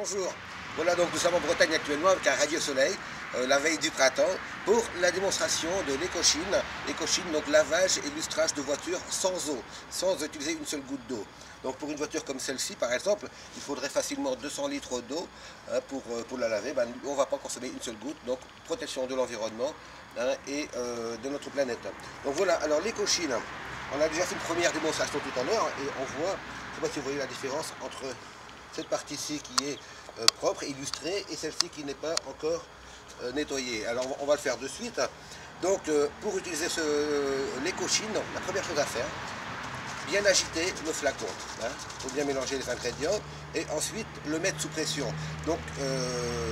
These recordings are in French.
Bonjour, voilà donc nous sommes en Bretagne actuellement avec un radio soleil, la veille du printemps, pour la démonstration de l'écochine. L'écochine, donc lavage et lustrage de voitures sans eau, sans utiliser une seule goutte d'eau. Donc pour une voiture comme celle-ci par exemple, il faudrait facilement 200 litres d'eau pour la laver. On ne va pas consommer une seule goutte, donc protection de l'environnement et de notre planète. Donc voilà, alors l'écochine, on a déjà fait une première démonstration tout à l'heure et on voit, je ne sais pas si vous voyez la différence entre cette partie-ci qui est propre, illustrée, et celle-ci qui n'est pas encore nettoyée. Alors on va le faire de suite. Donc pour utiliser l'écochine, la première chose à faire, bien agiter le flacon, pour bien mélanger les ingrédients, et ensuite le mettre sous pression. Donc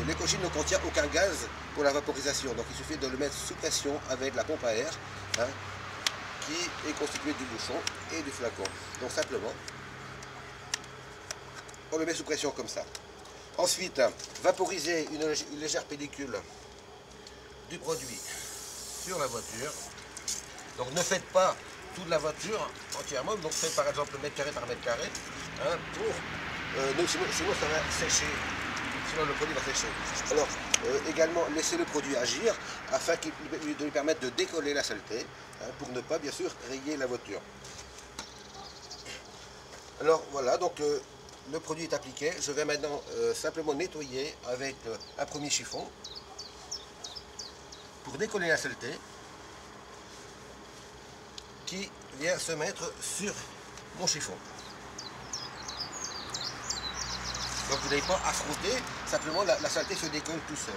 l'écochine ne contient aucun gaz pour la vaporisation, donc il suffit de le mettre sous pression avec la pompe à air, qui est constituée du bouchon et du flacon. Donc simplement, on le met sous pression comme ça. Ensuite, vaporiser une légère pellicule du produit sur la voiture. Donc ne faites pas toute la voiture entièrement, donc faites par exemple mètre carré par mètre carré, sinon ça va sécher, sinon le produit va sécher. Alors également laissez le produit agir afin de lui permettre de décoller la saleté, pour ne pas bien sûr rayer la voiture. Alors voilà, donc le produit est appliqué. Je vais maintenant simplement nettoyer avec un premier chiffon pour décoller la saleté qui vient se mettre sur mon chiffon. Donc vous n'avez pas à frotter, simplement la saleté se décolle tout seul.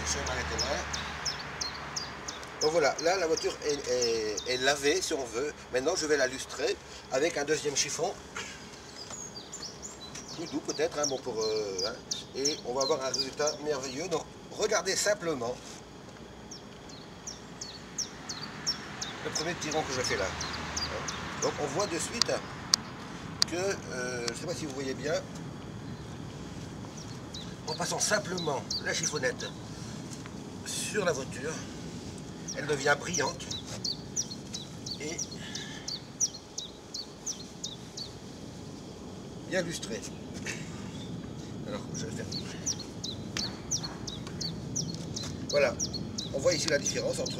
Je vais m'arrêter là. Donc voilà, là la voiture est lavée si on veut. Maintenant je vais la lustrer avec un deuxième chiffon, plus doux peut-être, et on va avoir un résultat merveilleux. Donc regardez simplement le premier petit rond que je fais là. Donc on voit de suite que, je ne sais pas si vous voyez bien, en passant simplement la chiffonnette sur la voiture, elle devient brillante et bien lustrée. Alors, je vais faire. Voilà, on voit ici la différence entre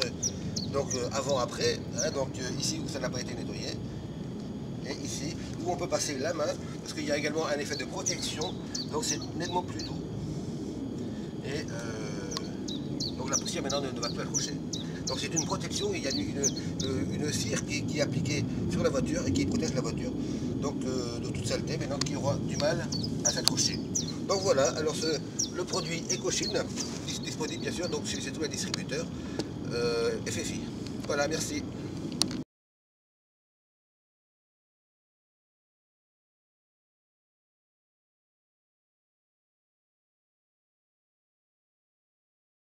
avant-après, donc ici où ça n'a pas été nettoyé, et ici où on peut passer la main, parce qu'il y a également un effet de protection, donc c'est nettement plus doux. Et donc la poussière maintenant ne va plus accrocher. Donc c'est une protection, il y a une cire qui est appliquée sur la voiture et qui protège la voiture. Donc de toute saleté maintenant qui aura du mal à s'accrocher. Donc voilà, alors le produit écochine, disponible bien sûr, donc c'est tous les distributeurs FFI. Voilà, merci.